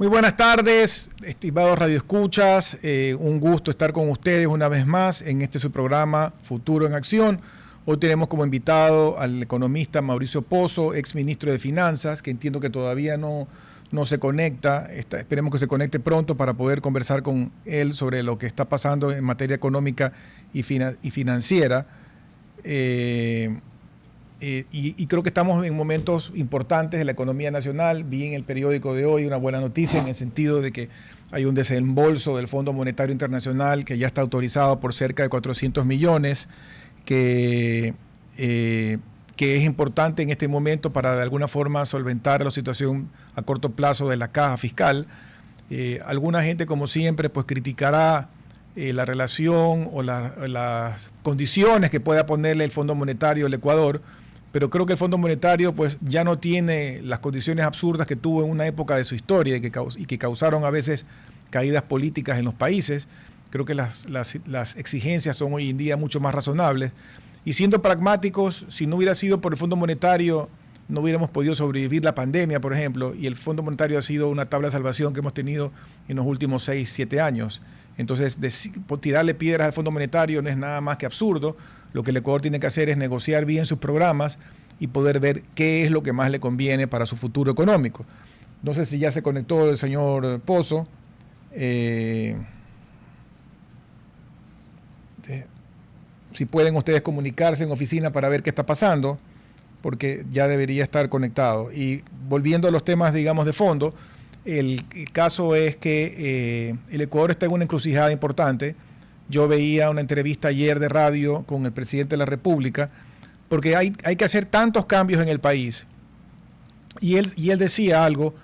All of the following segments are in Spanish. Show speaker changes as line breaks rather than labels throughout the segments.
Muy buenas tardes, estimados radioescuchas. Un gusto estar con ustedes una vez más en este su programa Futuro en Acción. Hoy tenemos como invitado al economista Mauricio Pozo, ex ministro de Finanzas, que entiendo que todavía no se conecta. Esperemos que se conecte pronto para poder conversar con él sobre lo que está pasando en materia económica y financiera. Y creo que estamos en momentos importantes de la economía nacional. Vi en el periódico de hoy una buena noticia en el sentido de que hay un desembolso del Fondo Monetario Internacional que ya está autorizado por cerca de 400 millones, que es importante en este momento para de alguna forma solventar la situación a corto plazo de la caja fiscal. Alguna gente, como siempre, pues criticará la relación o las condiciones que pueda ponerle el Fondo Monetario al Ecuador, pero creo que el Fondo Monetario pues ya no tiene las condiciones absurdas que tuvo en una época de su historia y que causaron a veces caídas políticas en los países. Creo que las exigencias son hoy en día mucho más razonables. Y siendo pragmáticos, si no hubiera sido por el Fondo Monetario, no hubiéramos podido sobrevivir la pandemia, por ejemplo, y el Fondo Monetario ha sido una tabla de salvación que hemos tenido en los últimos 6, 7 años. Entonces, tirarle piedras al Fondo Monetario no es nada más que absurdo. Lo que el Ecuador tiene que hacer es negociar bien sus programas y poder ver qué es lo que más le conviene para su futuro económico. No sé si ya se conectó el señor Pozo. Si pueden ustedes comunicarse en oficina para ver qué está pasando, porque ya debería estar conectado. Y volviendo a los temas, digamos, de fondo, el caso es que el Ecuador está en una encrucijada importante. Yo veía una entrevista ayer de radio con el presidente de la República, porque hay que hacer tantos cambios en el país. Y él decía algo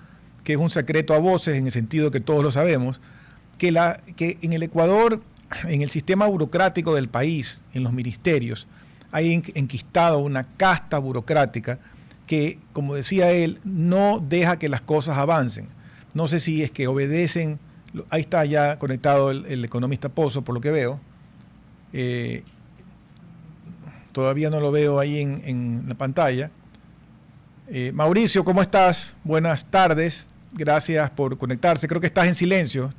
que es un secreto a voces, en el sentido que todos lo sabemos, que en el Ecuador, en el sistema burocrático del país, en los ministerios, hay enquistado una casta burocrática que, como decía él, no deja que las cosas avancen. No sé si es que obedecen. Ahí está ya conectado el economista Pozo, por lo que veo. Todavía no lo veo ahí en la pantalla. Mauricio, ¿cómo estás? Buenas tardes. Gracias por conectarse. Creo que estás en silencio.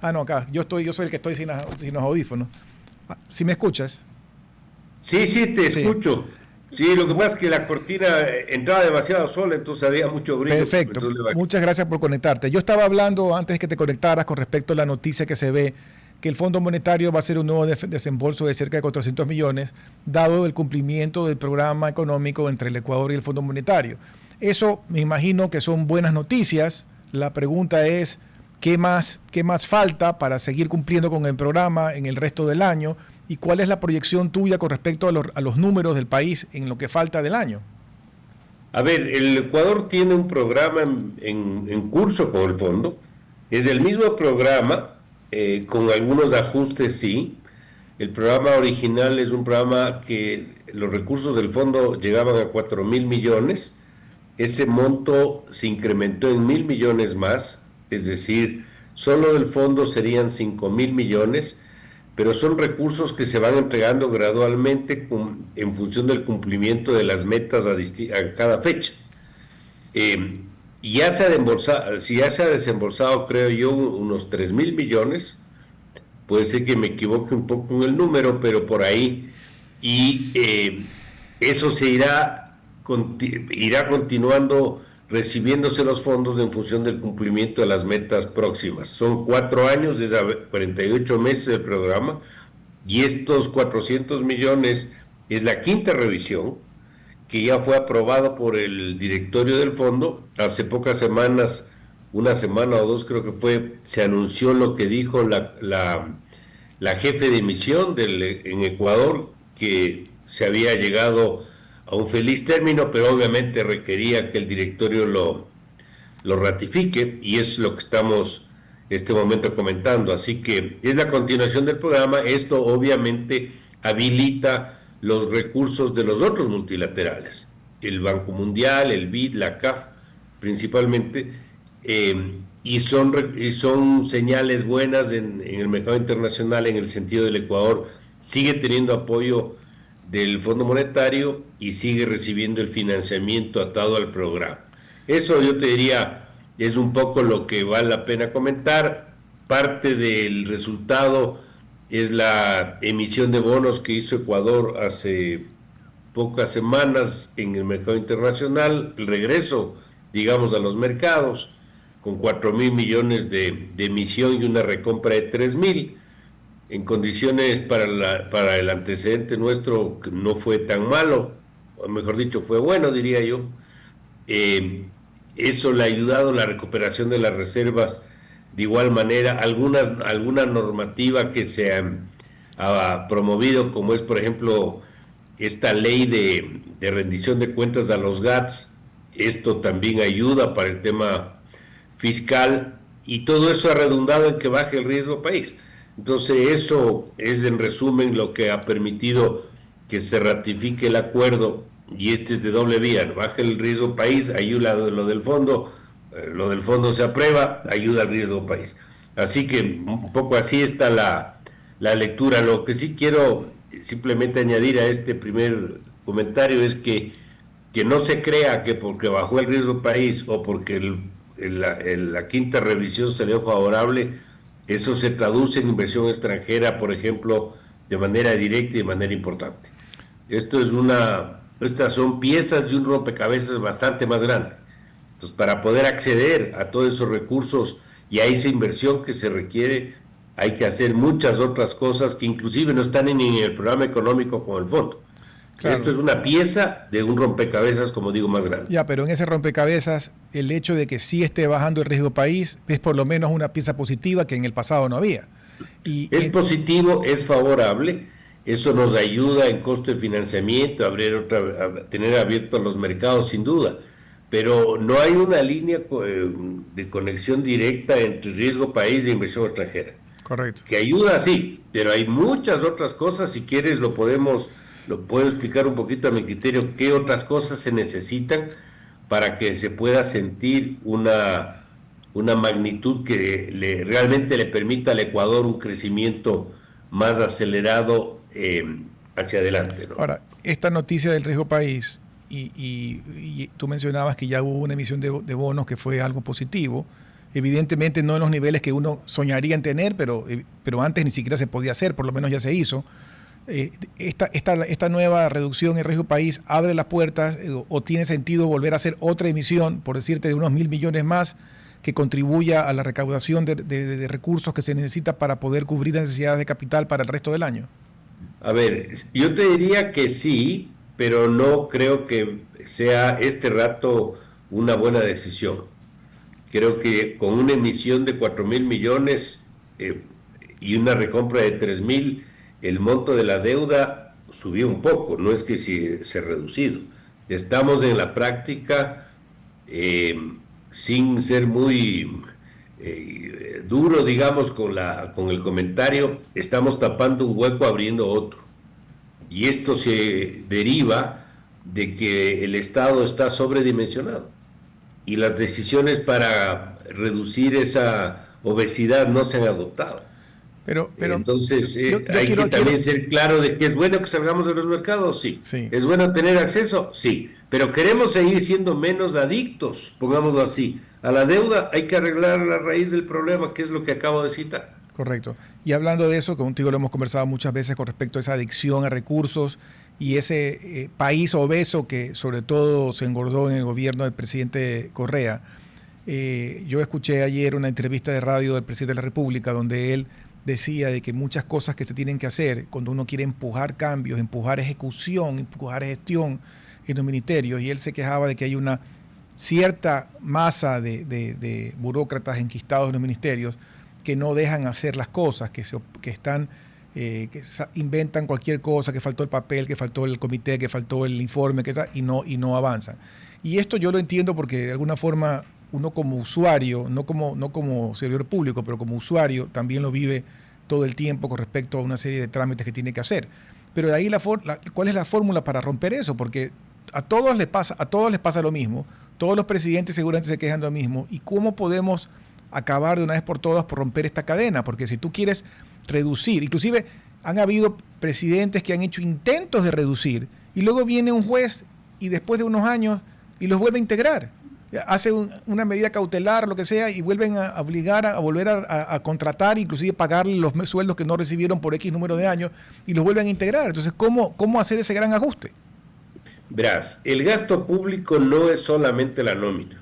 No, acá. Yo soy el que estoy sin los audífonos. ¿Sí me escuchas?
Sí, te escucho. Sí, lo que pasa es que la cortina entraba demasiado sola, entonces había mucho brillo.
Perfecto. Muchas gracias por conectarte. Yo estaba hablando antes que te conectaras con respecto a la noticia que se ve que el Fondo Monetario va a hacer un nuevo desembolso de cerca de 400 millones, dado el cumplimiento del programa económico entre el Ecuador y el Fondo Monetario. Eso me imagino que son buenas noticias. La pregunta es, ¿qué más falta para seguir cumpliendo con el programa en el resto del año? ¿Y cuál es la proyección tuya con respecto a los números del país en lo que falta del año?
A ver, el Ecuador tiene un programa en curso con el fondo. Es el mismo programa, con algunos ajustes, sí. El programa original es un programa que los recursos del fondo llegaban a 4.000 millones. Ese monto se incrementó en 1.000 millones más, es decir, solo del fondo serían 5.000 millones, pero son recursos que se van entregando gradualmente en función del cumplimiento de las metas a cada fecha. Ya se ha desembolsado, creo yo, unos 3.000 millones. Puede ser que me equivoque un poco en el número, pero por ahí. Y eso se irá continuando recibiéndose los fondos en función del cumplimiento de las metas próximas. Son 4 años, desde 48 meses del programa, y estos 400 millones es la quinta revisión, que ya fue aprobado por el directorio del fondo. Hace pocas semanas, una semana o dos creo que fue, se anunció lo que dijo la jefe de misión en Ecuador, que se había llegado a un feliz término, pero obviamente requería que el directorio lo ratifique, y es lo que estamos este momento comentando. Así que es la continuación del programa. Esto obviamente habilita los recursos de los otros multilaterales, el Banco Mundial, el BID, la CAF principalmente, y son señales buenas en el mercado internacional, en el sentido del Ecuador sigue teniendo apoyo del Fondo Monetario y sigue recibiendo el financiamiento atado al programa. Eso yo te diría es un poco lo que vale la pena comentar. Parte del resultado es la emisión de bonos que hizo Ecuador hace pocas semanas en el mercado internacional, el regreso, digamos, a los mercados, con 4.000 millones de emisión y una recompra de 3.000, en condiciones para el antecedente nuestro que no fue tan malo, o mejor dicho, fue bueno, diría yo. Eh, Eso le ha ayudado a la recuperación de las reservas. De igual manera, alguna normativa que se ha promovido, como es, por ejemplo, esta ley de rendición de cuentas a los GATS, esto también ayuda para el tema fiscal, y todo eso ha redundado en que baje el riesgo país. Entonces, eso es en resumen lo que ha permitido que se ratifique el acuerdo, y este es de doble vía: baja el riesgo país, ayuda lo del fondo se aprueba, ayuda al riesgo país. Así que un poco así está la lectura. Lo que sí quiero simplemente añadir a este primer comentario es que no se crea que porque bajó el riesgo país o porque la quinta revisión salió favorable, eso se traduce en inversión extranjera, por ejemplo, de manera directa y de manera importante. Estas son piezas de un rompecabezas bastante más grande. Entonces, para poder acceder a todos esos recursos y a esa inversión que se requiere, hay que hacer muchas otras cosas que inclusive no están ni en el programa económico con el fondo.
Claro.
Esto es una pieza de un rompecabezas, como digo, más grande.
Ya, pero en ese rompecabezas, el hecho de que sí esté bajando el riesgo país es por lo menos una pieza positiva que en el pasado no había.
Es positivo, es favorable, eso nos ayuda en costo de financiamiento, a tener abiertos los mercados sin duda, pero no hay una línea de conexión directa entre riesgo país e inversión extranjera.
Correcto.
Que ayuda, sí, pero hay muchas otras cosas. Si quieres lo puedo explicar un poquito a mi criterio, qué otras cosas se necesitan para que se pueda sentir una magnitud que realmente le permita al Ecuador un crecimiento más acelerado hacia adelante, ¿no?
Ahora, esta noticia del riesgo país, y tú mencionabas que ya hubo una emisión de bonos que fue algo positivo, evidentemente no en los niveles que uno soñaría en tener, pero antes ni siquiera se podía hacer, por lo menos ya se hizo. Esta nueva reducción en riesgo país abre las puertas o tiene sentido volver a hacer otra emisión, por decirte, de unos 1.000 millones más, que contribuya a la recaudación de recursos que se necesita para poder cubrir las necesidades de capital para el resto del año.
A ver, yo te diría que sí, pero no creo que sea este rato una buena decisión. Creo que con una emisión de 4.000 millones y una recompra de 3.000, el monto de la deuda subió un poco, no es que se ha reducido. Estamos en la práctica, sin ser muy duro, digamos, con el comentario, estamos tapando un hueco abriendo otro. Y esto se deriva de que el Estado está sobredimensionado y las decisiones para reducir esa obesidad no se han adoptado.
Pero
Entonces,
yo
hay que también ser claro de que es bueno que salgamos de los mercados, sí.
Sí.
¿Es bueno tener acceso? Sí. Pero queremos seguir siendo menos adictos, pongámoslo así, a la deuda. Hay que arreglar la raíz del problema, que es lo que acabo de citar.
Correcto. Y hablando de eso, contigo lo hemos conversado muchas veces con respecto a esa adicción a recursos y ese país obeso que sobre todo se engordó en el gobierno del presidente Correa. Yo escuché ayer una entrevista de radio del presidente de la República donde él decía de que muchas cosas que se tienen que hacer cuando uno quiere empujar cambios, empujar ejecución, empujar gestión en los ministerios, y él se quejaba de que hay una cierta masa de burócratas enquistados en los ministerios que no dejan hacer las cosas, que inventan cualquier cosa, que faltó el papel, que faltó el comité, que faltó el informe, y no avanzan. Y esto yo lo entiendo porque de alguna forma uno como usuario, no como servidor público, pero como usuario también lo vive todo el tiempo con respecto a una serie de trámites que tiene que hacer. Pero de ahí ¿cuál es la fórmula para romper eso? Porque a todos les pasa lo mismo, todos los presidentes seguramente se quejan de lo mismo. ¿Y cómo podemos acabar de una vez por todas por romper esta cadena? Porque si tú quieres reducir, inclusive han habido presidentes que han hecho intentos de reducir y luego viene un juez y después de unos años y los vuelve a integrar. hace una medida cautelar, lo que sea, y vuelven a obligar a volver a contratar, inclusive pagarle los sueldos que no recibieron por X número de años, y los vuelven a integrar. Entonces, ¿cómo hacer ese gran ajuste?
Verás, el gasto público no es solamente la nómina,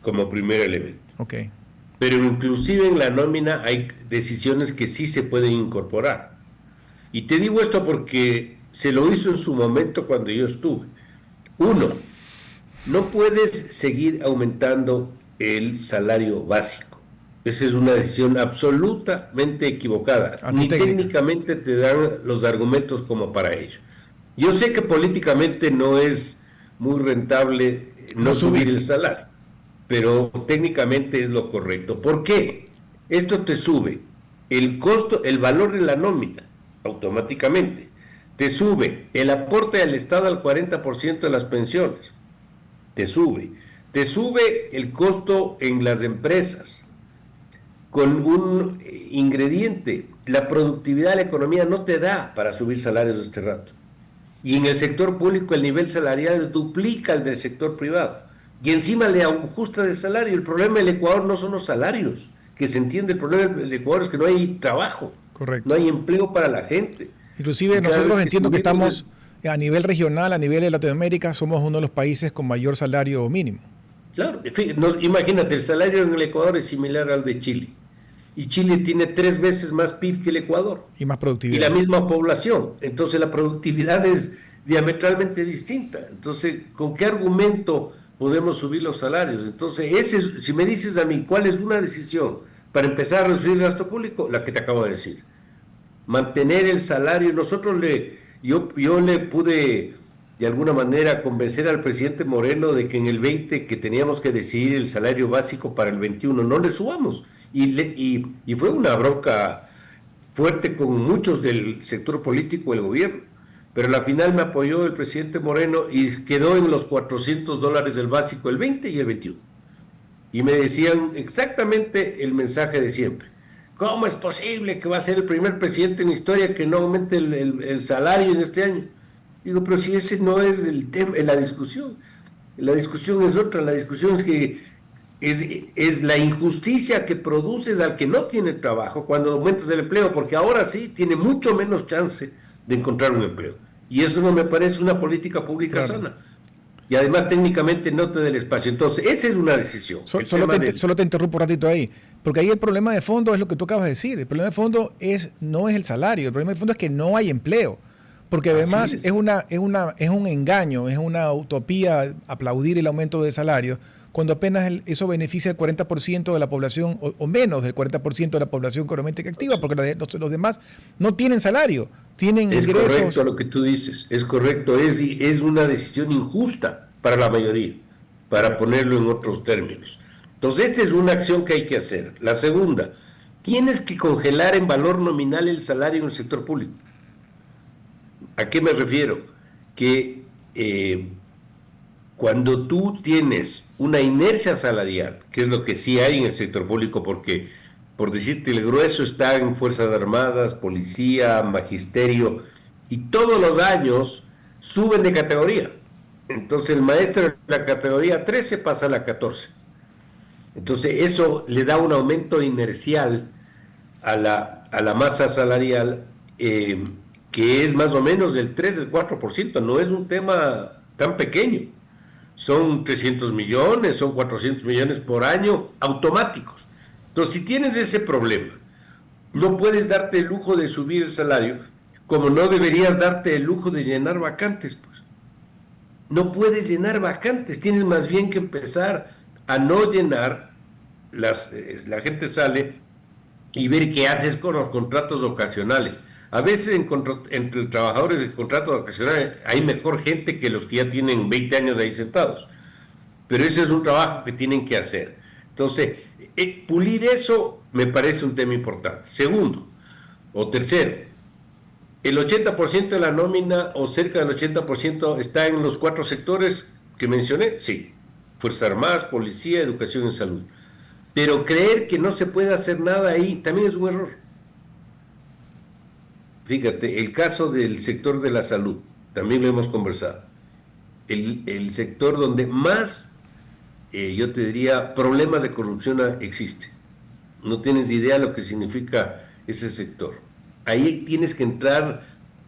como primer elemento.
Ok.
Pero inclusive en la nómina hay decisiones que sí se pueden incorporar. Y te digo esto porque se lo hizo en su momento cuando yo estuve. Uno, no puedes seguir aumentando el salario básico. Esa es una decisión absolutamente equivocada. Ni técnicamente te dan los argumentos como para ello. Yo sé que políticamente no es muy rentable no subir el salario, pero técnicamente es lo correcto. ¿Por qué? Esto te sube el costo, el valor de la nómina, automáticamente. Te sube el aporte al Estado al 40% de las pensiones. Te sube el costo en las empresas. Con un ingrediente, la productividad de la economía no te da para subir salarios de este rato. Y en el sector público el nivel salarial duplica el del sector privado. Y encima le ajusta el salario. El problema del Ecuador no son los salarios, que se entiende. El problema del Ecuador es que no hay trabajo.
Correcto.
No hay empleo para la gente.
Inclusive nosotros entiendo que estamos a nivel regional, a nivel de Latinoamérica, somos uno de los países con mayor salario mínimo.
Claro, imagínate, el salario en el Ecuador es similar al de Chile. Y Chile tiene 3 veces más PIB que el Ecuador.
Y más productividad.
Y la misma población. Entonces la productividad es diametralmente distinta. Entonces, ¿con qué argumento podemos subir los salarios? Entonces, si me dices a mí cuál es una decisión para empezar a reducir el gasto público, la que te acabo de decir. Mantener el salario. Yo le pude de alguna manera convencer al presidente Moreno de que en el 20 que teníamos que decidir el salario básico para el 21 no le subamos. Y fue una bronca fuerte con muchos del sector político del gobierno, pero a la final me apoyó el presidente Moreno y quedó en los $400 del básico el 20 y el 21. Y me decían exactamente el mensaje de siempre. ¿Cómo es posible que va a ser el primer presidente en la historia que no aumente el salario en este año? Digo, pero si ese no es el tema, la discusión. La discusión es otra, la discusión es que es la injusticia que produces al que no tiene trabajo cuando aumentas el empleo, porque ahora sí tiene mucho menos chance de encontrar un empleo. Y eso no me parece una política pública sana. Y además técnicamente no te da el espacio. Entonces, esa es una decisión.
Solo te interrumpo un ratito ahí, porque ahí el problema de fondo es lo que tú acabas de decir. El problema de fondo no es el salario, el problema de fondo es que no hay empleo. Porque además es un engaño, es una utopía aplaudir el aumento de salario cuando apenas eso beneficia al 40% de la población o menos del 40% de la población económicamente activa, porque los demás no tienen salario, tienen ingresos.
Es correcto lo que tú dices, es correcto, es una decisión injusta para la mayoría, para ponerlo en otros términos. Entonces, esta es una acción que hay que hacer. La segunda, tienes que congelar en valor nominal el salario en el sector público. ¿A qué me refiero? Que cuando tú tienes una inercia salarial, que es lo que sí hay en el sector público, porque, por decirte, el grueso está en Fuerzas Armadas, Policía, Magisterio, y todos los años suben de categoría. Entonces el maestro de la categoría 13 pasa a la 14. Entonces eso le da un aumento inercial a la masa salarial, que es más o menos del 3, del 4%, no es un tema tan pequeño. Son 300 millones, son 400 millones por año automáticos. Entonces, si tienes ese problema, no puedes darte el lujo de subir el salario, como no deberías darte el lujo de llenar vacantes, pues. No puedes llenar vacantes, tienes más bien que empezar a no llenar, la gente sale y ver qué haces con los contratos ocasionales. A veces entre trabajadores de contratos ocasionales hay mejor gente que los que ya tienen 20 años ahí sentados. Pero ese es un trabajo que tienen que hacer. Entonces, pulir eso me parece un tema importante. Segundo, o tercero, el 80% de la nómina o cerca del 80% está en los 4 sectores que mencioné. Sí, Fuerzas Armadas, Policía, Educación y Salud. Pero creer que no se puede hacer nada ahí también es un error. Fíjate, el caso del sector de la salud, también lo hemos conversado. El sector donde más yo te diría, problemas de corrupción existen. No tienes idea de lo que significa ese sector. Ahí tienes que entrar,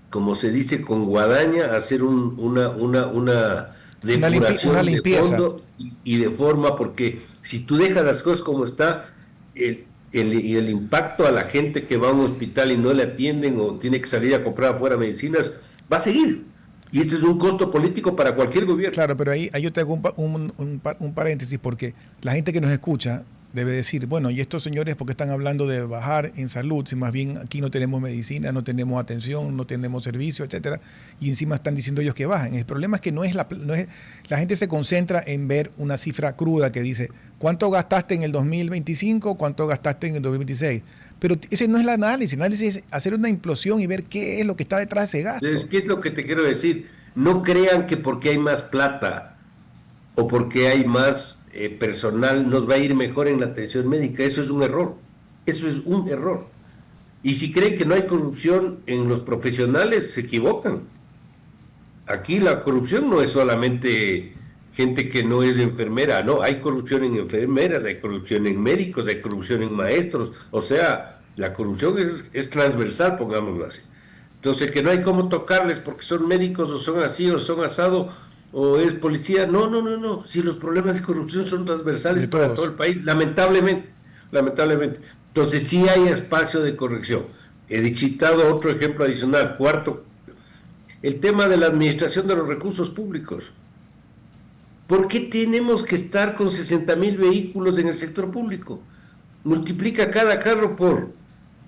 como se dice, con guadaña, a hacer una
Una
depuración de
limpieza.
fondo y de forma, porque si tú dejas las cosas como está, el impacto a la gente que va a un hospital y no le atienden o tiene que salir a comprar afuera medicinas, va a seguir. Y esto es un costo político para cualquier gobierno.
Claro, pero ahí yo te hago un paréntesis porque la gente que nos escucha debe decir, bueno, ¿y estos señores por qué están hablando de bajar en salud si más bien aquí no tenemos medicina, no tenemos atención, no tenemos servicio, etcétera? Y encima están diciendo ellos que bajan. El problema es que la gente se concentra en ver una cifra cruda que dice, ¿cuánto gastaste en el 2025? ¿Cuánto gastaste en el 2026? Pero ese no es el análisis es hacer una implosión y ver qué es lo que está detrás de ese gasto.
Entonces, ¿qué es lo que te quiero decir? No crean que porque hay más plata o porque hay más personal nos va a ir mejor en la atención médica. Eso es un error. Eso es un error. Y si creen que no hay corrupción en los profesionales, se equivocan. Aquí la corrupción no es solamente gente que no es enfermera, no, hay corrupción en enfermeras, hay corrupción en médicos, hay corrupción en maestros, o sea, la corrupción es transversal, pongámoslo así. Entonces, que no hay cómo tocarles porque son médicos o son así o son asado o es policía, no, no, no, no, si los problemas de corrupción son transversales
De
para todo
todos.
el país, lamentablemente, lamentablemente. Entonces, sí hay espacio de corrección. He citado otro ejemplo adicional, cuarto, el tema de la administración de los recursos públicos. ¿Por qué tenemos que estar con 60,000 vehículos en el sector público? Multiplica cada carro por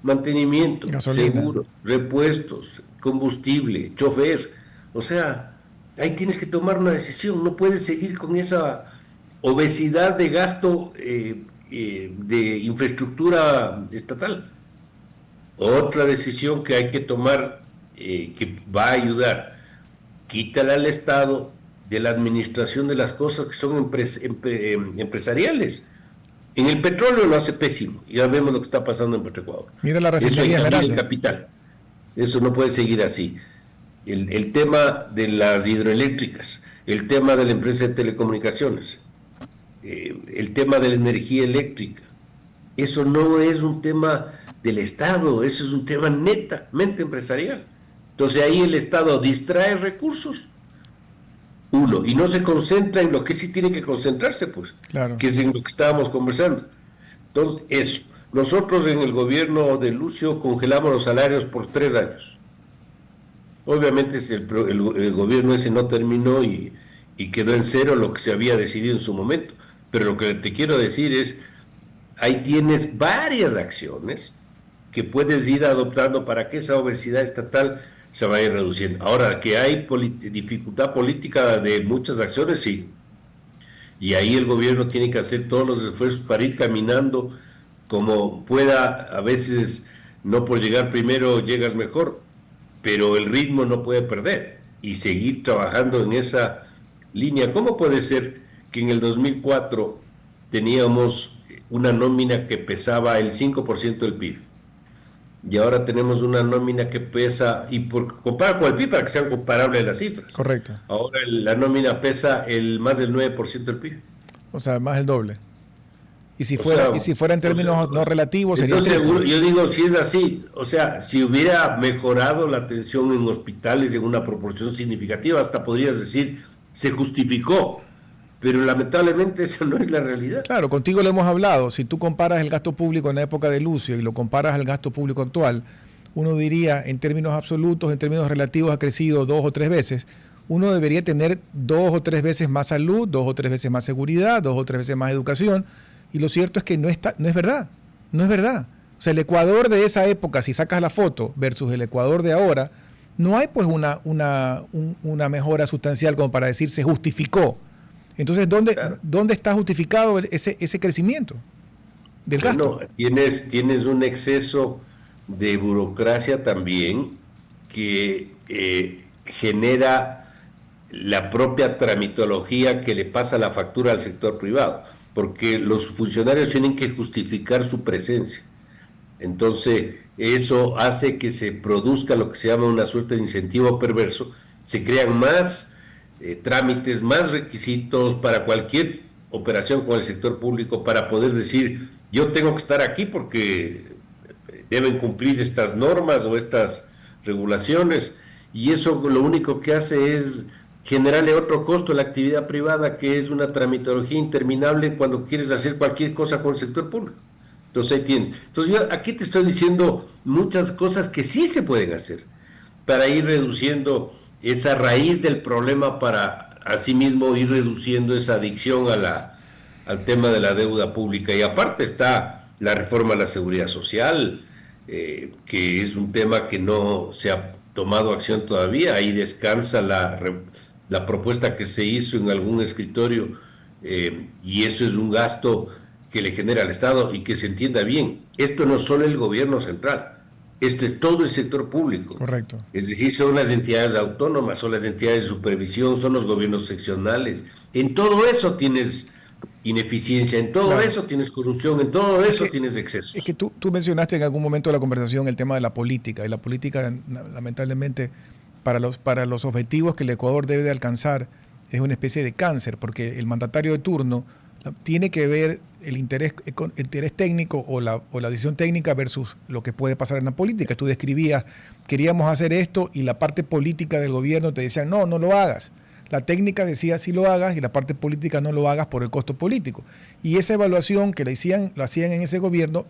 mantenimiento,
Gasolina.
seguro, repuestos, combustible, chofer. O sea, ahí tienes que tomar una decisión. No puedes seguir con esa obesidad de gasto de infraestructura estatal. Otra decisión que hay que tomar que va a ayudar, quítale al Estado de la administración de las cosas que son empresariales. En el petróleo lo hace pésimo, ya vemos lo que está pasando en Petroecuador.
Mira la
Eso
refinería
encamina el
Esmeralda.
capital, eso no puede seguir así. El tema de las hidroeléctricas, el tema de la empresa de telecomunicaciones, el tema de la energía eléctrica, eso no es un tema del Estado, eso es un tema netamente empresarial. Entonces ahí el Estado distrae recursos, uno, y no se concentra en lo que sí tiene que concentrarse, pues,
Claro.
que es en lo que estábamos conversando. Entonces, eso. Nosotros en el gobierno de Lucio congelamos los salarios por 3 años. Obviamente el gobierno ese no terminó y quedó en cero lo que se había decidido en su momento. Pero lo que te quiero decir es, ahí tienes varias acciones que puedes ir adoptando para que esa obesidad estatal se vaya reduciendo. Ahora, que hay dificultad política de muchas acciones, sí. Y ahí el gobierno tiene que hacer todos los esfuerzos para ir caminando como pueda. A veces, no por llegar primero llegas mejor, pero el ritmo no puede perder y seguir trabajando en esa línea. ¿Cómo puede ser que en el 2004 teníamos una nómina que pesaba el 5% del PIB? Y ahora tenemos una nómina que pesa, y por comparar con el PIB para que sean comparables las cifras.
Correcto.
Ahora la nómina pesa más del 9% del PIB.
O sea, más el doble.
O sea,
Y si fuera en términos no relativos, sería
entonces
triple.
yo digo, si es así, o sea, si hubiera mejorado la atención en hospitales en una proporción significativa, hasta podrías decir, se justificó, pero lamentablemente esa no es la realidad.
Claro, contigo lo hemos hablado. Si tú comparas el gasto público en la época de Lucio y lo comparas al gasto público actual, uno diría, en términos absolutos, en términos relativos, ha crecido 2 o 3 veces. Uno debería tener 2 o 3 veces más salud, 2 o 3 veces más seguridad, 2 o 3 veces más educación. Y lo cierto es que no es verdad. No es verdad. O sea, el Ecuador de esa época, si sacas la foto versus el Ecuador de ahora, no hay pues una mejora sustancial como para decir se justificó. Entonces,
Claro.
¿dónde está justificado ese crecimiento del gasto?
Bueno, tienes un exceso de burocracia también que genera la propia tramitología que le pasa la factura al sector privado, porque los funcionarios tienen que justificar su presencia. Entonces, eso hace que se produzca lo que se llama una suerte de incentivo perverso, se crean más trámites, más requisitos para cualquier operación con el sector público para poder decir, yo tengo que estar aquí porque deben cumplir estas normas o estas regulaciones, y eso lo único que hace es generarle otro costo a la actividad privada, que es una tramitología interminable cuando quieres hacer cualquier cosa con el sector público. Entonces ahí tienes. Entonces yo aquí te estoy diciendo muchas cosas que sí se pueden hacer para ir reduciendo esa raíz del problema, para asimismo ir reduciendo esa adicción al tema de la deuda pública. Y aparte está la reforma a la seguridad social, que es un tema que no se ha tomado acción todavía. Ahí descansa la propuesta que se hizo en algún escritorio, y eso es un gasto que le genera al Estado. Y que se entienda bien, esto no es solo el gobierno central, esto es todo el sector público.
Correcto.
Es decir, son las entidades autónomas, son las entidades de supervisión, son los gobiernos seccionales. En todo eso tienes ineficiencia, en todo eso tienes corrupción, en todo eso tienes excesos.
Es que tú mencionaste en algún momento de la conversación el tema de la política, y la política, lamentablemente, para los objetivos que el Ecuador debe de alcanzar, es una especie de cáncer, porque el mandatario de turno tiene que ver el interés técnico o la decisión técnica versus lo que puede pasar en la política. Tú describías, queríamos hacer esto, y la parte política del gobierno te decía, no lo hagas. La técnica decía sí lo hagas, y la parte política no lo hagas por el costo político. Y esa evaluación que lo hacían en ese gobierno,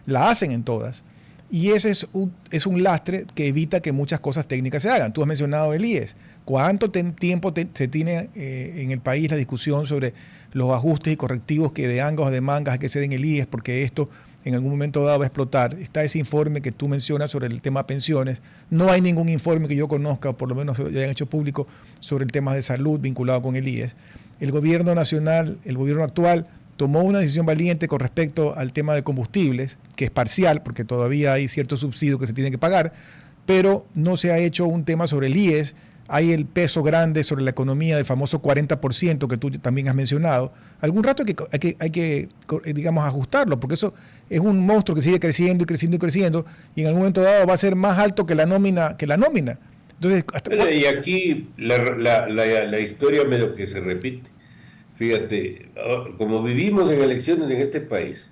la hacen en todas. Y ese es un lastre que evita que muchas cosas técnicas se hagan. Tú has mencionado el IES. ¿Cuánto tiempo se tiene en el país la discusión sobre los ajustes y correctivos que de angas o de mangas que se den el IES? Porque esto en algún momento dado va a explotar. Está ese informe que tú mencionas sobre el tema pensiones. No hay ningún informe que yo conozca, o por lo menos ya hayan hecho público, sobre el tema de salud vinculado con el IES. El gobierno nacional, el gobierno actual, tomó una decisión valiente con respecto al tema de combustibles, que es parcial, porque todavía hay ciertos subsidios que se tienen que pagar, pero no se ha hecho un tema sobre el IES. Hay el peso grande sobre la economía del famoso 40% que tú también has mencionado. Algún rato hay que digamos, ajustarlo, porque eso es un monstruo que sigue creciendo y creciendo y creciendo, y en algún momento dado va a ser más alto que la nómina. Entonces,
y aquí la historia medio que se repite. Fíjate, como vivimos en elecciones en este país,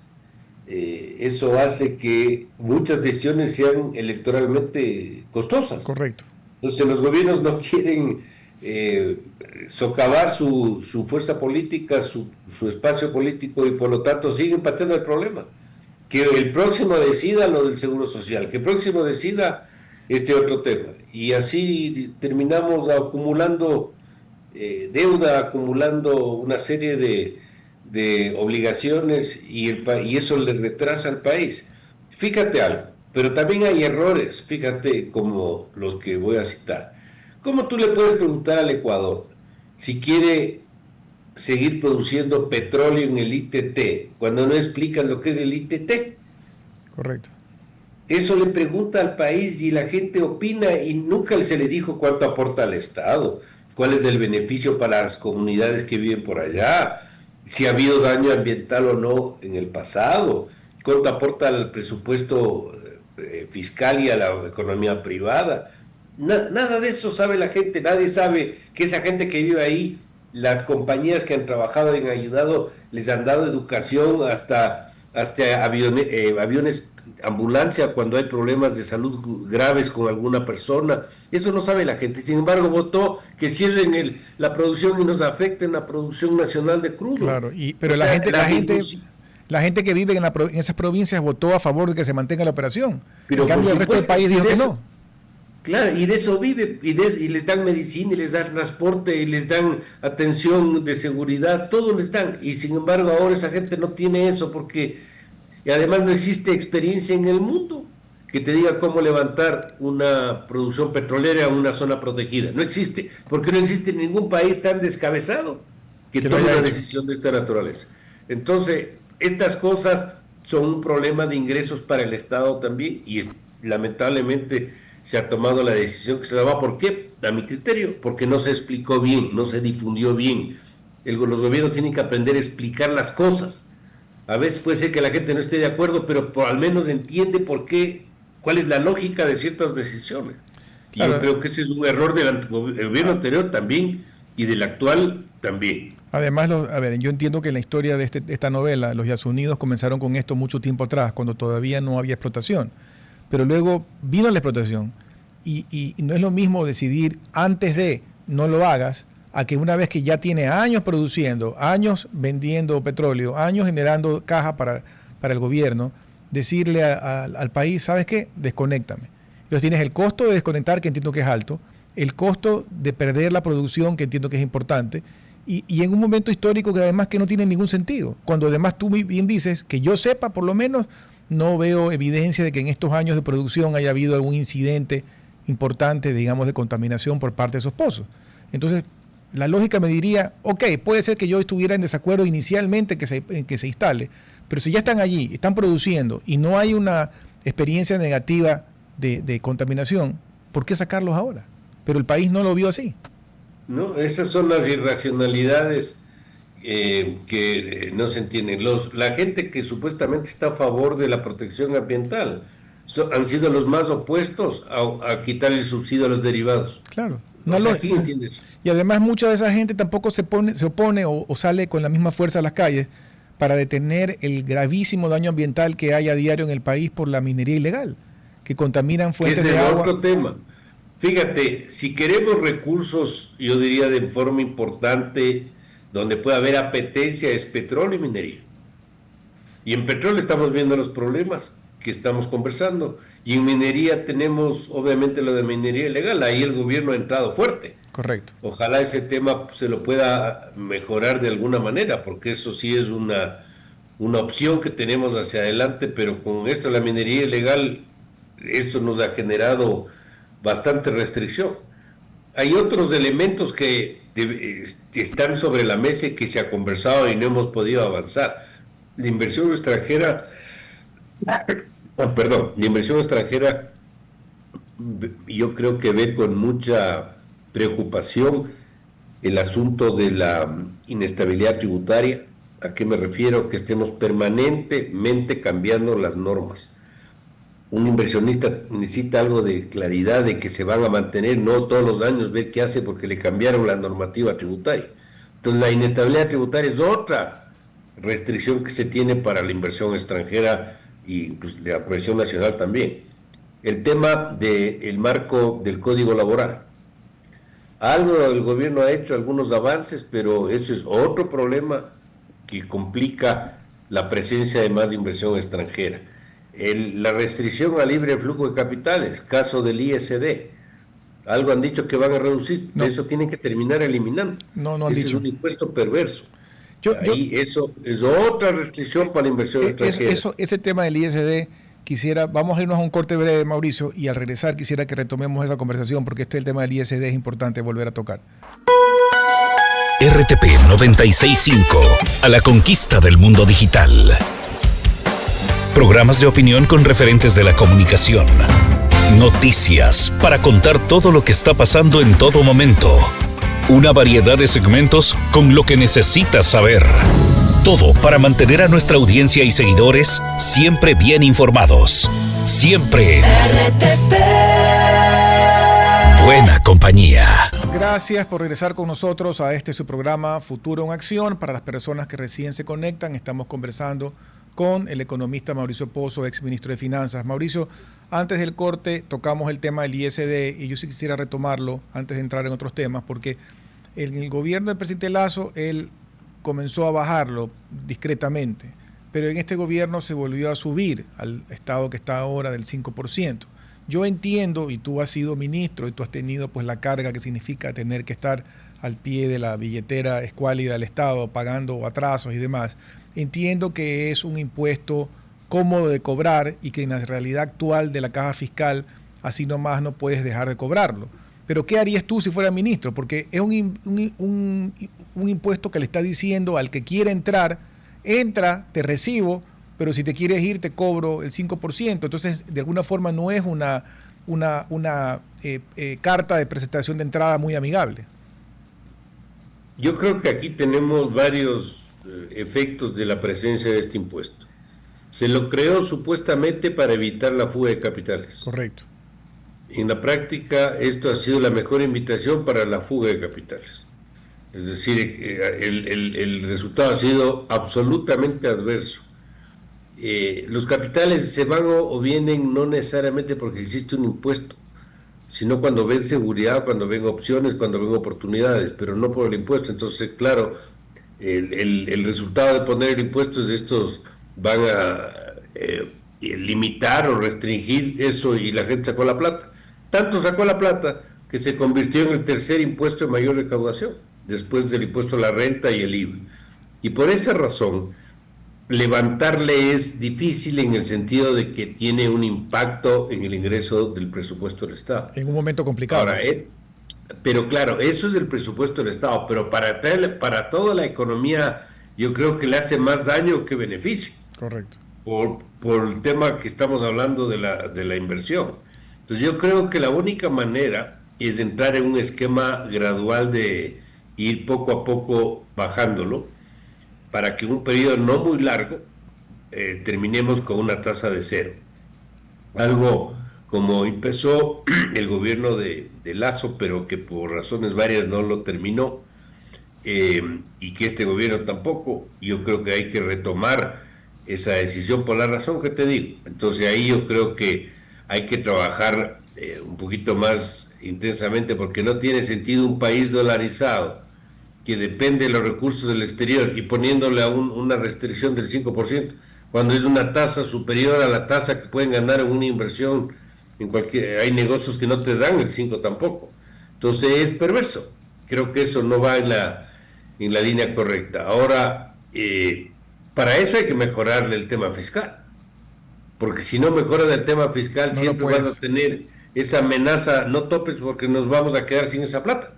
eso hace que muchas decisiones sean electoralmente costosas.
Correcto.
Entonces los gobiernos no quieren socavar su fuerza política, su espacio político, y por lo tanto siguen pateando el problema. Que el próximo decida lo del Seguro Social, que el próximo decida este otro tema. Y así terminamos acumulando deuda, acumulando una serie de obligaciones, y eso le retrasa al país. Fíjate algo, pero también hay errores, fíjate, como los que voy a citar. ¿Cómo tú le puedes preguntar al Ecuador si quiere seguir produciendo petróleo en el ITT cuando no explicas lo que es el ITT?
Correcto.
Eso le pregunta al país y la gente opina, y nunca se le dijo cuánto aporta al Estado, cuál es el beneficio para las comunidades que viven por allá, si ha habido daño ambiental o no en el pasado, cuánto aporta al presupuesto fiscal y a la economía privada. Nada de eso sabe la gente. Nadie sabe que esa gente que vive ahí, las compañías que han trabajado y han ayudado, les han dado educación, hasta aviones, ambulancia cuando hay problemas de salud graves con alguna persona. Eso no sabe la gente. Sin embargo, votó que cierren la producción y nos afecten la producción nacional de crudo.
Claro, pero la gente que vive en esas provincias votó a favor de que se mantenga la operación.
Pero
en cambio, el resto del país dijo que no.
Claro, y de eso vive, y les dan medicina, y les dan transporte, y les dan atención de seguridad, todo les dan. Y sin embargo, ahora esa gente no tiene eso, y además no existe experiencia en el mundo que te diga cómo levantar una producción petrolera en una zona protegida. No existe, porque no existe ningún país tan descabezado que tome una decisión de esta naturaleza. Entonces, estas cosas son un problema de ingresos para el Estado también, y lamentablemente se ha tomado la decisión que se daba. ¿Por qué? A mi criterio, porque no se explicó bien, no se difundió bien. Los gobiernos tienen que aprender a explicar las cosas. A veces puede ser que la gente no esté de acuerdo, pero al menos entiende por qué, cuál es la lógica de ciertas decisiones. Y yo creo que ese es un error del gobierno anterior también, y del actual también.
Además, a ver, yo entiendo que en la historia de esta novela, los Yasuníes comenzaron con esto mucho tiempo atrás, cuando todavía no había explotación. Pero luego vino la explotación y no es lo mismo decidir antes de no lo hagas a que una vez que ya tiene años produciendo, años vendiendo petróleo, años generando caja para el gobierno, decirle al país, ¿sabes qué? Desconéctame. Entonces tienes el costo de desconectar, que entiendo que es alto, el costo de perder la producción, que entiendo que es importante, y en un momento histórico que además que no tiene ningún sentido. Cuando además tú bien dices, que yo sepa, por lo menos, no veo evidencia de que en estos años de producción haya habido algún incidente importante, digamos, de contaminación por parte de esos pozos. Entonces, la lógica me diría, ok, puede ser que yo estuviera en desacuerdo inicialmente que se instale, pero si ya están allí, están produciendo y no hay una experiencia negativa de contaminación, ¿por qué sacarlos ahora? Pero el país no lo vio así.
No, esas son las irracionalidades que no se entienden. La gente que supuestamente está a favor de la protección ambiental han sido los más opuestos a quitar el subsidio a los derivados.
Claro.
No, o sea, ¿quién entiende eso?
Y además mucha de esa gente tampoco se opone o sale con la misma fuerza a las calles para detener el gravísimo daño ambiental que hay a diario en el país por la minería ilegal, que contaminan fuentes de agua.
Ese es otro tema. Fíjate, si queremos recursos, yo diría de forma importante, donde puede haber apetencia, es petróleo y minería. Y en petróleo estamos viendo los problemas que estamos conversando. Y en minería tenemos, obviamente, lo de minería ilegal. Ahí el gobierno ha entrado fuerte.
Correcto.
Ojalá ese tema se lo pueda mejorar de alguna manera, porque eso sí es una opción que tenemos hacia adelante, pero con esto la minería ilegal, esto nos ha generado bastante restricción. Hay otros elementos que están sobre la mesa y que se ha conversado y no hemos podido avanzar. La inversión extranjera, la inversión extranjera, yo creo que ve con mucha preocupación el asunto de la inestabilidad tributaria. ¿A qué me refiero? Que estemos permanentemente cambiando las normas. Un inversionista necesita algo de claridad de que se van a mantener, no todos los años ver qué hace porque le cambiaron la normativa tributaria. Entonces la inestabilidad tributaria es otra restricción que se tiene para la inversión extranjera y pues, la presión nacional también. El tema del marco del Código Laboral. Algo el gobierno ha hecho, algunos avances, pero eso es otro problema que complica la presencia de más inversión extranjera. La restricción al libre flujo de capitales, caso del ISD, algo han dicho que van a reducir, no. Eso tienen que terminar eliminando.
No han
Ese
dicho.
Es un impuesto perverso. Eso es otra restricción para la inversión extranjera.
Ese tema del ISD, vamos a irnos a un corte breve, Mauricio, y al regresar quisiera que retomemos esa conversación, porque el tema del ISD es importante volver a tocar.
RTP 96.5, a la conquista del mundo digital. Programas de opinión con referentes de la comunicación. Noticias para contar todo lo que está pasando en todo momento. Una variedad de segmentos con lo que necesitas saber. Todo para mantener a nuestra audiencia y seguidores siempre bien informados. Siempre RTP. Buena compañía.
Gracias por regresar con nosotros a su programa Futuro en Acción. Para las personas que recién se conectan, estamos conversando con el economista Mauricio Pozo, ex ministro de Finanzas. Mauricio, antes del corte tocamos el tema del ISD y yo sí quisiera retomarlo antes de entrar en otros temas, porque en el gobierno del presidente Lasso, él comenzó a bajarlo discretamente, pero en este gobierno se volvió a subir al estado que está ahora del 5%. Yo entiendo, y tú has sido ministro y tú has tenido pues la carga que significa tener que estar al pie de la billetera escuálida del Estado, pagando atrasos y demás. Entiendo que es un impuesto cómodo de cobrar y que en la realidad actual de la caja fiscal así nomás no puedes dejar de cobrarlo. Pero ¿qué harías tú si fueras ministro? Porque es un impuesto que le está diciendo al que quiere entrar, entra, te recibo, pero si te quieres ir te cobro el 5%. Entonces, de alguna forma no es una carta de presentación de entrada muy amigable.
Yo creo que aquí tenemos varios efectos de la presencia de este impuesto. Se lo creó supuestamente para evitar la fuga de capitales.
Correcto.
En la práctica, esto ha sido la mejor invitación para la fuga de capitales. Es decir, el resultado ha sido absolutamente adverso. Los capitales se van o vienen no necesariamente porque existe un impuesto, sino cuando ven seguridad, cuando ven opciones, cuando ven oportunidades, pero no por el impuesto. Entonces, claro, el resultado de poner el impuesto es de estos van a limitar o restringir eso y la gente sacó la plata. Tanto sacó la plata que se convirtió en el tercer impuesto de mayor recaudación, después del impuesto a la renta y el IVA. Y por esa razón, levantarle es difícil en el sentido de que tiene un impacto en el ingreso del presupuesto del Estado.
En un momento complicado.
Ahora, pero claro, eso es el presupuesto del Estado, pero para toda la economía yo creo que le hace más daño que beneficio.
Correcto.
Por el tema que estamos hablando de la inversión. Entonces yo creo que la única manera es entrar en un esquema gradual de ir poco a poco bajándolo, para que en un periodo no muy largo terminemos con una tasa de cero. Algo como empezó el gobierno de Lasso, pero que por razones varias no lo terminó, y que este gobierno tampoco. Yo creo que hay que retomar esa decisión por la razón que te digo. Entonces ahí yo creo que hay que trabajar un poquito más intensamente, porque no tiene sentido un país dolarizado que depende de los recursos del exterior y poniéndole a una restricción del 5%, cuando es una tasa superior a la tasa que pueden ganar en una inversión en hay negocios que no te dan el 5 tampoco. Entonces es perverso. Creo que eso no va en la línea correcta. Ahora, para eso hay que mejorarle el tema fiscal, porque si no mejoras el tema fiscal, no siempre vas a tener esa amenaza, no topes porque nos vamos a quedar sin esa plata.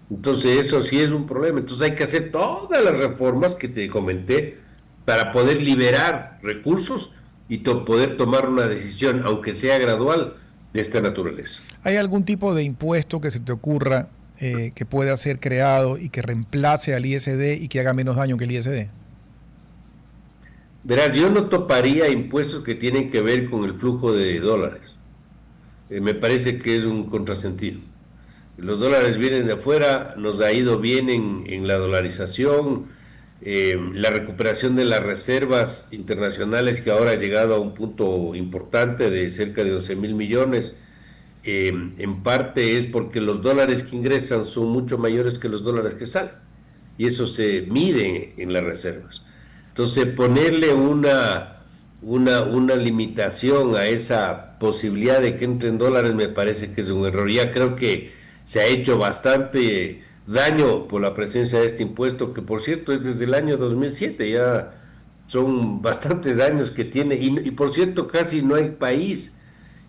Entonces eso sí es un problema. Entonces hay que hacer todas las reformas que te comenté para poder liberar recursos y poder tomar una decisión, aunque sea gradual, de esta naturaleza.
¿Hay algún tipo de impuesto que se te ocurra que pueda ser creado y que reemplace al ISD y que haga menos daño que el ISD?
Verás, yo no toparía impuestos que tienen que ver con el flujo de dólares. Me parece que es un contrasentido. Los dólares vienen de afuera, nos ha ido bien en la dolarización, la recuperación de las reservas internacionales que ahora ha llegado a un punto importante de cerca de 12,000 millones, en parte es porque los dólares que ingresan son mucho mayores que los dólares que salen, y eso se mide en las reservas. Entonces ponerle una limitación a esa posibilidad de que entren dólares me parece que es un error. Ya creo que se ha hecho bastante daño por la presencia de este impuesto, que por cierto es desde el año 2007, ya son bastantes años que tiene, y por cierto casi no hay país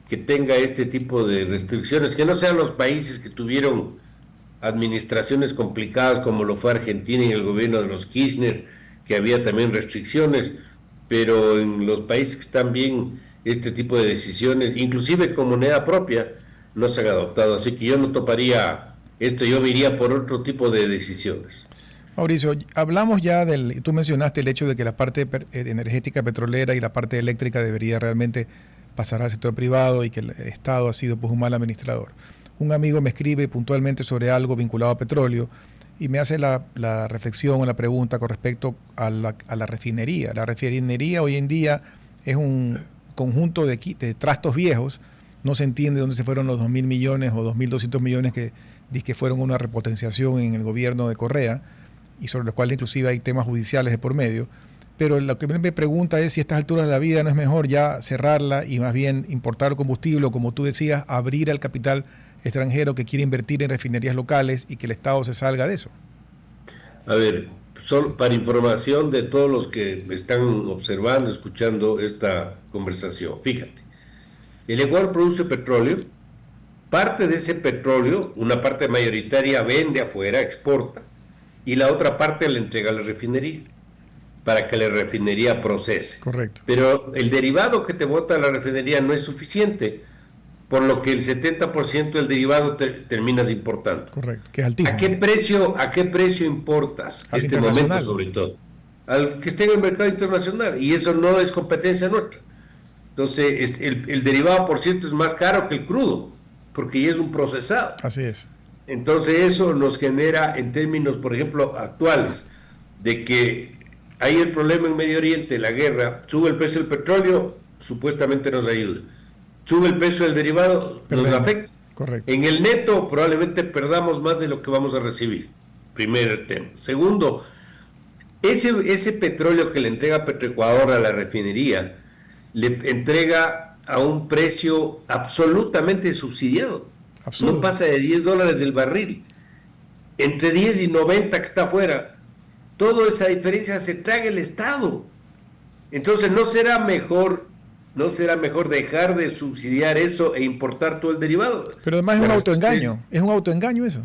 que tenga este tipo de restricciones, que no sean los países que tuvieron administraciones complicadas como lo fue Argentina y el gobierno de los Kirchner, que había también restricciones, pero en los países que están bien este tipo de decisiones, inclusive con moneda propia, no se han adoptado, así que yo no toparía esto, yo me iría por otro tipo de decisiones.
Mauricio, hablamos ya tú mencionaste el hecho de que la parte energética petrolera y la parte eléctrica debería realmente pasar al sector privado y que el Estado ha sido pues un mal administrador. Un amigo me escribe puntualmente sobre algo vinculado a petróleo y me hace la reflexión o la pregunta con respecto a la refinería. La refinería hoy en día es un conjunto de trastos viejos. No se entiende dónde se fueron los 2.000 millones o 2.200 millones que fueron una repotenciación en el gobierno de Correa y sobre los cuales inclusive hay temas judiciales de por medio. Pero lo que me pregunta es si a estas alturas de la vida no es mejor ya cerrarla y más bien importar combustible o, como tú decías, abrir al capital extranjero que quiere invertir en refinerías locales y que el Estado se salga de eso.
A ver, solo para información de todos los que están observando, escuchando esta conversación, fíjate. El Ecuador produce petróleo, parte de ese petróleo, una parte mayoritaria vende afuera, exporta, y la otra parte le entrega a la refinería, para que la refinería procese.
Correcto.
Pero el derivado que te bota la refinería no es suficiente, por lo que el 70% del derivado terminas importando.
Correcto, que es altísimo.
¿A qué precio importas
al
este momento sobre todo? Al que esté en el mercado internacional, y eso no es competencia nuestra. Entonces, el derivado, por cierto, es más caro que el crudo, porque ya es un procesado.
Así es.
Entonces eso nos genera en términos, por ejemplo, actuales, de que hay el problema en Medio Oriente, la guerra, sube el precio del petróleo, supuestamente nos ayuda. Sube el precio del derivado, nos afecta.
Correcto.
En el neto probablemente perdamos más de lo que vamos a recibir. Primer tema. Segundo, ese petróleo que le entrega Petroecuador a la refinería, le entrega a un precio absolutamente subsidiado. No pasa de $10 del barril. Entre 10 y 90 que está afuera, toda esa diferencia se traga el Estado. Entonces, ¿no será mejor dejar de subsidiar eso e importar todo el derivado?
Pero además es un autoengaño. Es un autoengaño eso.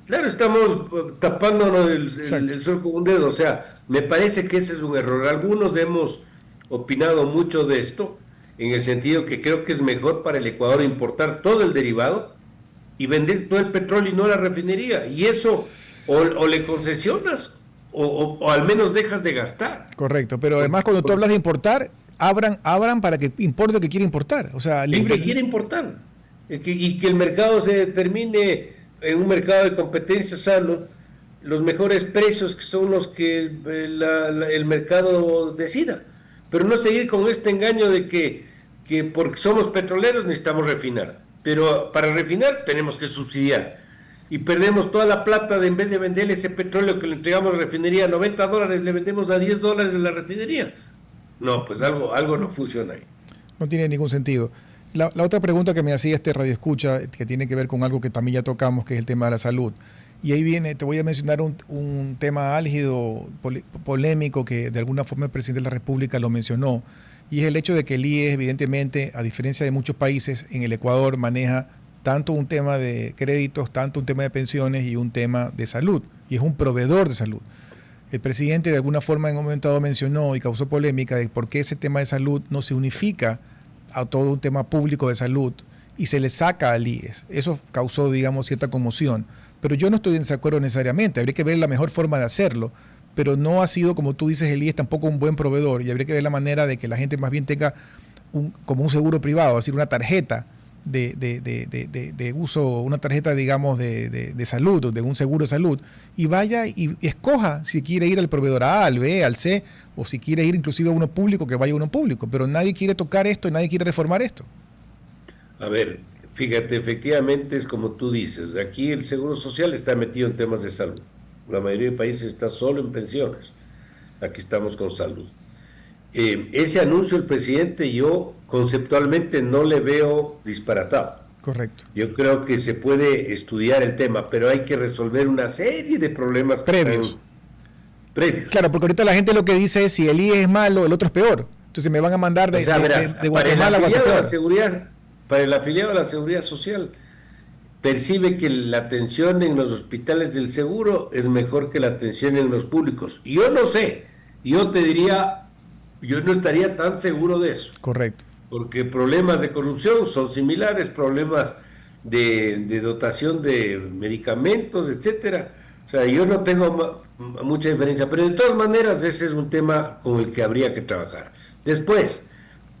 Claro, estamos tapándonos el sol con un dedo. O sea, me parece que ese es un error. Algunos hemos opinado mucho de esto, en el sentido que creo que es mejor para el Ecuador importar todo el derivado y vender todo el petróleo y no la refinería. Y eso o le concesionas o al menos dejas de gastar.
Correcto, pero además cuando tú hablas de importar, abran para que importe lo que quiere importar. O sea, libre.
El que quiere importar. Y que el mercado se determine en un mercado de competencia sano, los mejores precios que son los que el mercado decida. Pero no seguir con este engaño de que porque somos petroleros necesitamos refinar. Pero para refinar tenemos que subsidiar. Y perdemos toda la plata en vez de venderle ese petróleo que le entregamos a la refinería a $90, le vendemos a $10 en la refinería. No, pues algo no funciona ahí.
No tiene ningún sentido. La otra pregunta que me hacía este radio escucha, que tiene que ver con algo que también ya tocamos, que es el tema de la salud. Y ahí viene, te voy a mencionar un tema álgido, polémico, que de alguna forma el presidente de la República lo mencionó, y es el hecho de que el IES, evidentemente, a diferencia de muchos países, en el Ecuador maneja tanto un tema de créditos, tanto un tema de pensiones y un tema de salud, y es un proveedor de salud. El presidente de alguna forma en un momento dado mencionó y causó polémica de por qué ese tema de salud no se unifica a todo un tema público de salud y se le saca al IES. Eso causó, digamos, cierta conmoción. Pero yo no estoy en desacuerdo necesariamente. Habría que ver la mejor forma de hacerlo. Pero no ha sido, como tú dices, el IES tampoco un buen proveedor. Y habría que ver la manera de que la gente más bien tenga como un seguro privado, es decir, una tarjeta de uso, una tarjeta, digamos, de salud, de un seguro de salud, y vaya y escoja si quiere ir al proveedor A, al B, al C, o si quiere ir inclusive a uno público, que vaya a uno público. Pero nadie quiere tocar esto y nadie quiere reformar esto.
A ver, fíjate, efectivamente es como tú dices, aquí el Seguro Social está metido en temas de salud. La mayoría de países está solo en pensiones. Aquí estamos con salud. Ese anuncio del presidente yo conceptualmente no le veo disparatado.
Correcto.
Yo creo que se puede estudiar el tema, pero hay que resolver una serie de problemas
previos.
Claro,
porque ahorita la gente lo que dice es si el IES es malo, el otro es peor. Entonces me van a mandar de Guatemala a Guatemala.
Para el afiliado a la Seguridad Social, percibe que la atención en los hospitales del seguro es mejor que la atención en los públicos. Y yo no sé, yo te diría, yo no estaría tan seguro de eso.
Correcto.
Porque problemas de corrupción son similares, problemas de dotación de medicamentos, etcétera. O sea, yo no tengo mucha diferencia, pero de todas maneras ese es un tema con el que habría que trabajar. Después,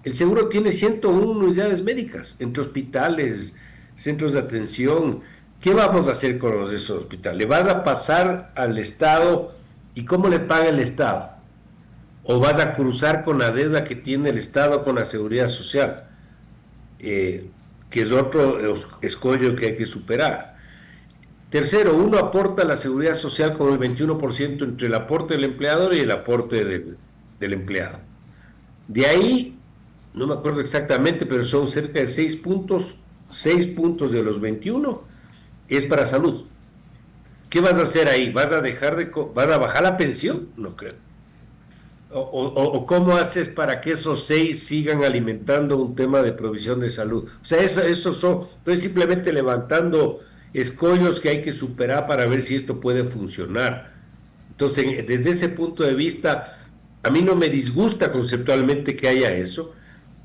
el seguro tiene 101 unidades médicas, entre hospitales, centros de atención. ¿Qué vamos a hacer con esos hospitales? ¿Le vas a pasar al Estado y cómo le paga el Estado? ¿O vas a cruzar con la deuda que tiene el Estado con la Seguridad Social? Que es otro escollo que hay que superar. Tercero, uno aporta a la Seguridad Social con el 21% entre el aporte del empleador y el aporte del empleado. De ahí, no me acuerdo exactamente, pero son cerca de 6 puntos. 6 puntos de los 21 es para salud. ¿Qué vas a hacer ahí? ¿Vas a bajar la pensión? No creo. ¿O cómo haces para que esos 6 sigan alimentando un tema de provisión de salud? O sea, estoy simplemente levantando escollos que hay que superar para ver si esto puede funcionar. Entonces, desde ese punto de vista, a mí no me disgusta conceptualmente que haya eso,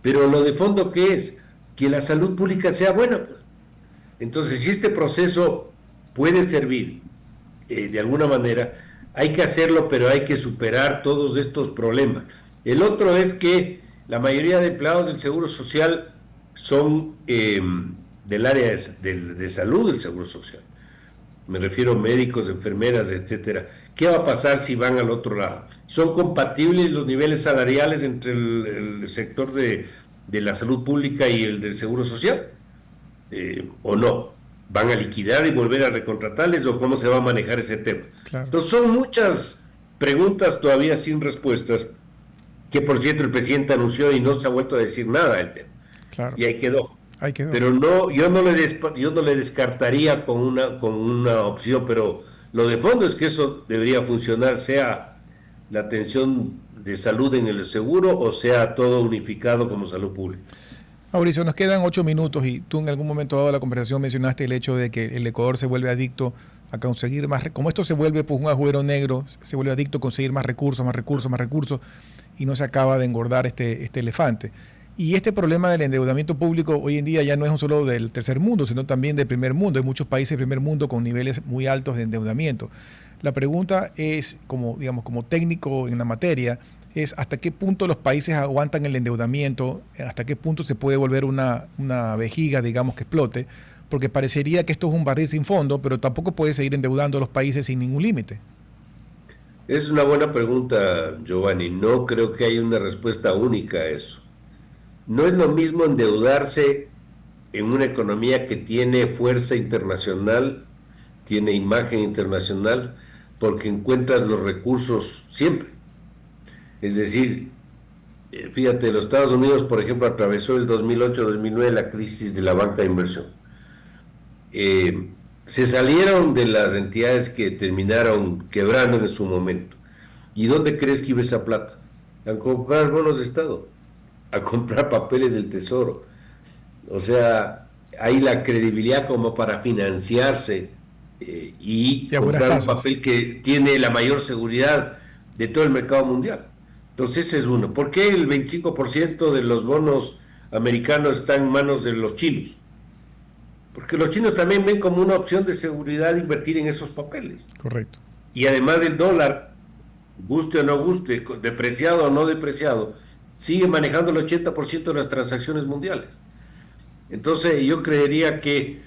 pero lo de fondo, ¿qué es? Que la salud pública sea buena. Entonces, si este proceso puede servir de alguna manera, hay que hacerlo, pero hay que superar todos estos problemas. El otro es que la mayoría de empleados del Seguro Social son del área de salud del Seguro Social. me refiero a médicos, enfermeras, etcétera. ¿Qué va a pasar si van al otro lado? ¿Son compatibles los niveles salariales entre el sector de la salud pública y el del seguro social? ¿O no? ¿Van a liquidar y volver a recontratarles o cómo se va a manejar ese tema?
Claro.
Entonces son muchas preguntas todavía sin respuestas, que por cierto el presidente anunció y no se ha vuelto a decir nada del tema.
Claro.
Y ahí quedó.
Ahí quedó.
Pero no, yo no le descartaría con una opción, pero lo de fondo es que eso debería funcionar, sea la atención de salud en el seguro o sea todo unificado como salud pública.
Mauricio, nos quedan 8 minutos y tú en algún momento dado de la conversación mencionaste el hecho de que el Ecuador se vuelve adicto a conseguir más, como esto se vuelve pues un agujero negro, se vuelve adicto a conseguir más recursos y no se acaba de engordar este elefante. Y este problema del endeudamiento público hoy en día ya no es solo del tercer mundo, sino también del primer mundo. Hay muchos países del primer mundo con niveles muy altos de endeudamiento. La pregunta es, como técnico en la materia, es hasta qué punto los países aguantan el endeudamiento, hasta qué punto se puede volver una vejiga, digamos, que explote, porque parecería que esto es un barril sin fondo, pero tampoco puede seguir endeudando a los países sin ningún límite.
Es una buena pregunta, Giovanni. No creo que haya una respuesta única a eso. No es lo mismo endeudarse en una economía que tiene fuerza internacional, tiene imagen internacional, porque encuentras los recursos siempre. Es decir, fíjate, los Estados Unidos, por ejemplo, atravesó el 2008-2009 la crisis de la banca de inversión. Se salieron de las entidades que terminaron quebrando en su momento. ¿Y dónde crees que iba esa plata? A comprar bonos de Estado, a comprar papeles del Tesoro. O sea, hay la credibilidad como para financiarse y comprar un papel que tiene la mayor seguridad de todo el mercado mundial. Entonces ese es uno. ¿Por qué el 25% de los bonos americanos está en manos de los chinos? Porque los chinos también ven como una opción de seguridad invertir en esos papeles.
Correcto.
Y además el dólar, guste o no guste, depreciado o no depreciado, sigue manejando el 80% de las transacciones mundiales. Entonces yo creería que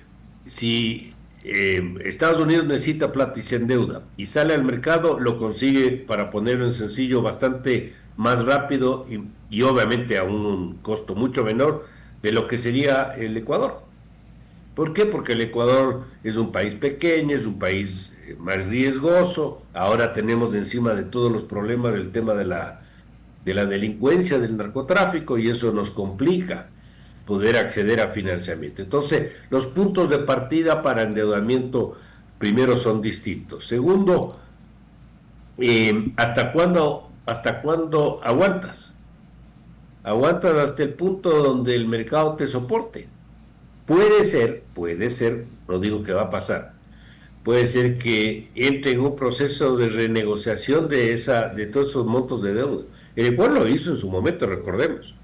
si Estados Unidos necesita plata y se endeuda y sale al mercado, lo consigue, para ponerlo en sencillo, bastante más rápido y obviamente a un costo mucho menor de lo que sería el Ecuador. ¿Por qué? Porque el Ecuador es un país pequeño, es un país más riesgoso. Ahora tenemos encima de todos los problemas del tema de la delincuencia, del narcotráfico, y eso nos complica poder acceder a financiamiento. Entonces, los puntos de partida para endeudamiento, primero, son distintos. Segundo, ¿hasta cuándo aguantas? Aguantas hasta el punto donde el mercado te soporte. Puede ser, no digo que va a pasar, puede ser que entre en un proceso de renegociación de todos esos montos de deuda. El Ecuador lo hizo en su momento, recordemos.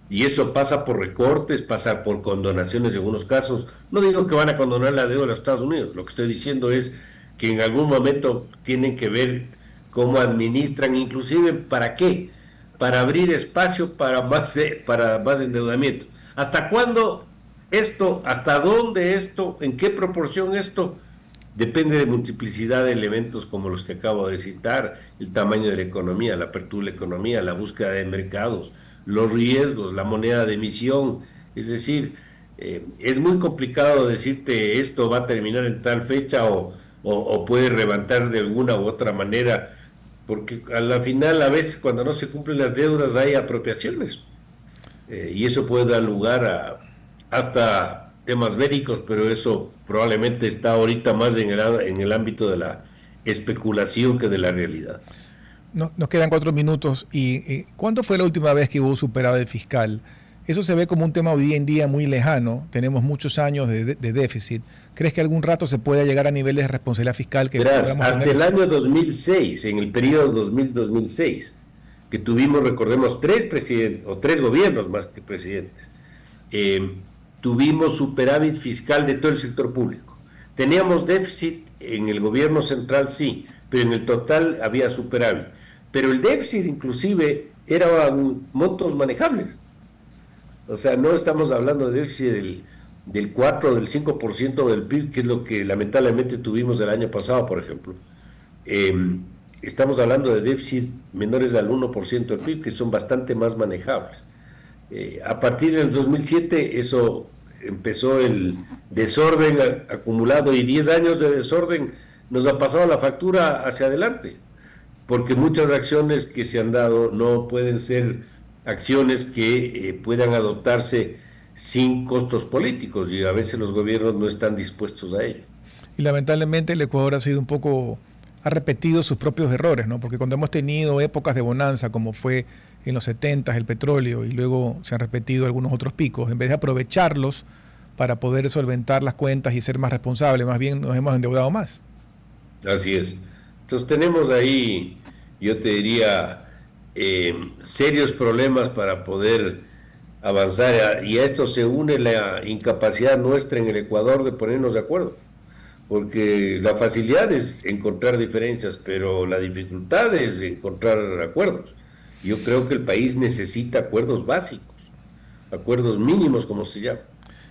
Y eso pasa por recortes, pasa por condonaciones en algunos casos. No digo que van a condonar la deuda de los Estados Unidos, lo que estoy diciendo es que en algún momento tienen que ver cómo administran, inclusive ¿para qué? Para abrir espacio para más endeudamiento. ¿Hasta cuándo esto? ¿Hasta dónde esto? ¿En qué proporción esto? Depende de multiplicidad de elementos como los que acabo de citar: el tamaño de la economía, la apertura de la economía, la búsqueda de mercados, los riesgos, la moneda de emisión. Es decir, es muy complicado decirte esto va a terminar en tal fecha o puede levantar de alguna u otra manera, porque a la final, a veces cuando no se cumplen las deudas hay apropiaciones, y eso puede dar lugar hasta temas bélicos, pero eso probablemente está ahorita más en el ámbito de la especulación que de la realidad.
Nos quedan 4 minutos. ¿Y cuándo fue la última vez que hubo superávit fiscal? Eso se ve como un tema hoy en día muy lejano. Tenemos muchos años de déficit. ¿Crees que algún rato se pueda llegar a niveles de responsabilidad fiscal?
Hasta el año 2006, en el periodo 2000-2006, que tuvimos, recordemos, 3 presidentes, o 3 gobiernos más que presidentes, tuvimos superávit fiscal de todo el sector público. Teníamos déficit en el gobierno central, sí, pero en el total había superávit. Pero el déficit inclusive eran montos manejables. O sea, no estamos hablando de déficit del 4 o del 5% del PIB, que es lo que lamentablemente tuvimos el año pasado, por ejemplo. Estamos hablando de déficit menores al 1% del PIB, que son bastante más manejables. A partir del 2007 eso empezó el desorden acumulado, y 10 años de desorden nos ha pasado la factura hacia adelante, porque muchas acciones que se han dado no pueden ser acciones que puedan adoptarse sin costos políticos, y a veces los gobiernos no están dispuestos a ello.
Y lamentablemente el Ecuador ha repetido sus propios errores, ¿no? Porque cuando hemos tenido épocas de bonanza, como fue en los 70 el petróleo, y luego se han repetido algunos otros picos, en vez de aprovecharlos para poder solventar las cuentas y ser más responsables, más bien nos hemos endeudado más.
Así es. Entonces tenemos ahí, yo te diría, serios problemas para poder avanzar, y a esto se une la incapacidad nuestra en el Ecuador de ponernos de acuerdo, porque la facilidad es encontrar diferencias, pero la dificultad es encontrar acuerdos. Yo creo que el país necesita acuerdos básicos, acuerdos mínimos, como se llama.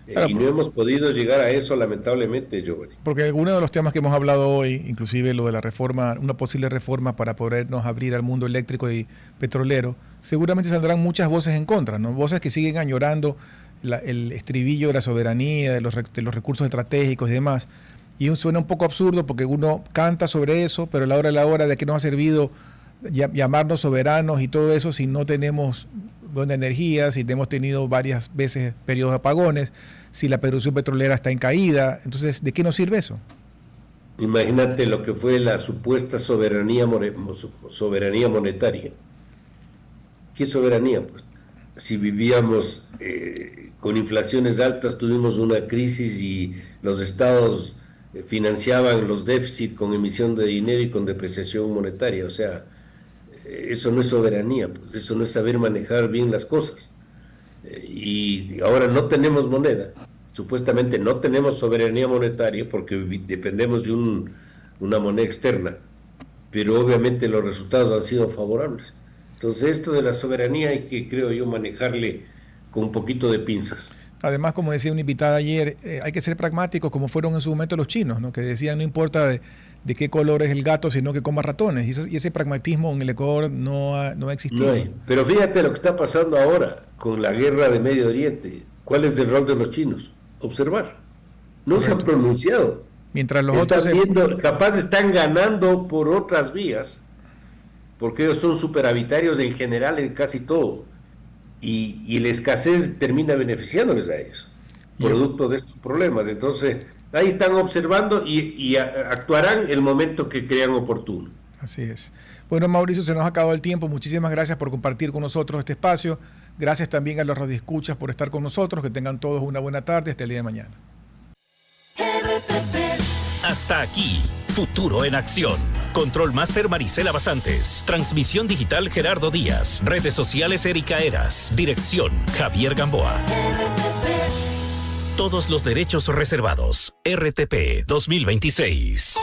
Claro, y no hemos podido llegar a eso, lamentablemente, Giovanni.
Porque algunos de los temas que hemos hablado hoy, inclusive lo de la reforma, una posible reforma para podernos abrir al mundo eléctrico y petrolero, seguramente saldrán muchas voces en contra, ¿no? Voces que siguen añorando el estribillo de la soberanía, de los recursos estratégicos y demás. Y suena un poco absurdo porque uno canta sobre eso, pero a la hora de qué nos ha servido llamarnos soberanos y todo eso si no tenemos buena energía, si hemos tenido varias veces periodos de apagones, si la producción petrolera está en caída. Entonces, ¿de qué nos sirve eso?
Imagínate lo que fue la supuesta soberanía monetaria. ¿Qué soberanía? Pues, si vivíamos con inflaciones altas, tuvimos una crisis y los estados financiaban los déficits con emisión de dinero y con depreciación monetaria. O sea, eso no es soberanía, pues, eso no es saber manejar bien las cosas. Y ahora no tenemos moneda, supuestamente no tenemos soberanía monetaria porque dependemos de una moneda externa, pero obviamente los resultados han sido favorables. Entonces esto de la soberanía hay que, creo yo, manejarle con un poquito de pinzas.
Además, como decía una invitada ayer, hay que ser pragmáticos como fueron en su momento los chinos, ¿no? Que decían no importa de qué color es el gato, sino que coma ratones. Y ese pragmatismo en el Ecuador no ha existido.
No hay. Pero fíjate lo que está pasando ahora con la guerra de Medio Oriente. ¿Cuál es el rol de los chinos? Observar. No se han pronunciado.
Mientras los otros
capaz están ganando por otras vías, porque ellos son superavitarios en general en casi todo. Y la escasez termina beneficiándoles a ellos, producto de estos problemas. Entonces, ahí están observando y actuarán el momento que crean oportuno.
Así es. Bueno, Mauricio, se nos ha acabado el tiempo. Muchísimas gracias por compartir con nosotros este espacio. Gracias también a los radioescuchas por estar con nosotros. Que tengan todos una buena tarde. Hasta el día de mañana.
Hasta aquí, Futuro en Acción. Control Master Marisela Basantes. Transmisión digital Gerardo Díaz. Redes sociales Erika Eras. Dirección Javier Gamboa. Todos los derechos reservados. RTP 2026.